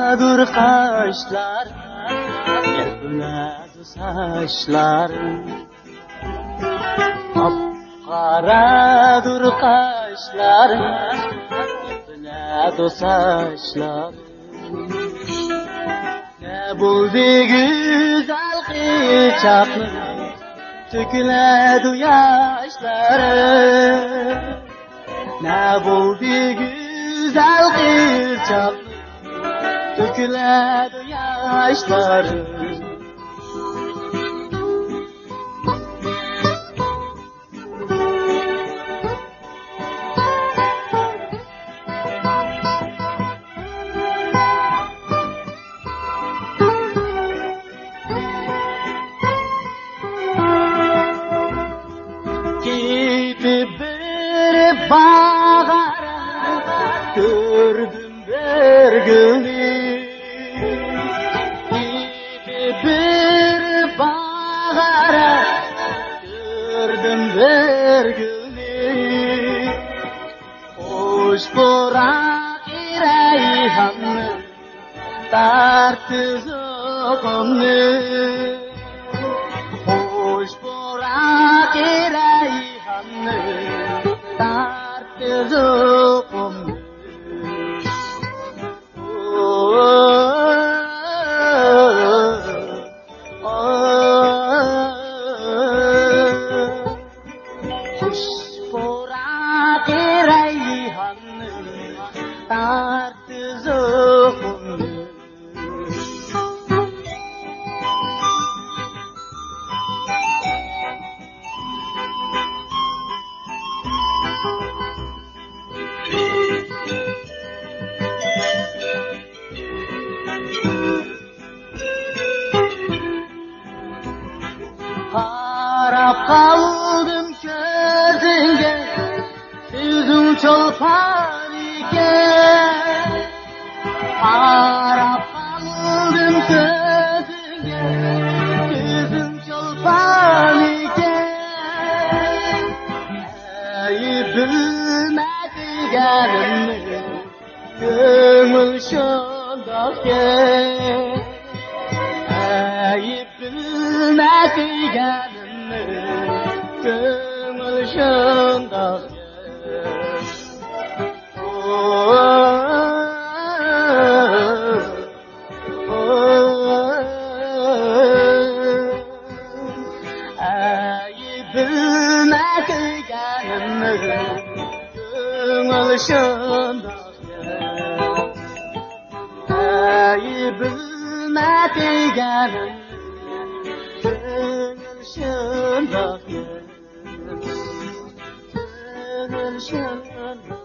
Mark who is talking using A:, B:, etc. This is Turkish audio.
A: Qaradur qaşlar, biladi saçlar. Qaradur qaşlar, biladi saçlar. Ne buldu güzel qıçaqni, töküledi yaşları. Ne buldu güzel qıçaqni, töküledi yaşları. Gidip bir bağara gördüm bir gülü. Gidip bir bağara gördüm bir gülü. Hoş bırak reyhanı, tartı zokumlu. Hoş bırak reyhanı, tartı zokumlu. Hoş bırak reyhanı, tartı zokumlu. Qarab qaldım ko'zingga, ko'zing cho'lpon ekan. Qarab qaldim ko'zingga, ko'zing cho'lpon ekan. Ey bilmadiganimni, ko'ngil shundoqkan. Ey bilmadiganimni, ko'ngil shundoqkan. Ey bilmadiganimni, ko'ngil shundoqkan. Ey bilmadiganimni, ko'ngil shundoqkan. Ko'ngil shundoqkan.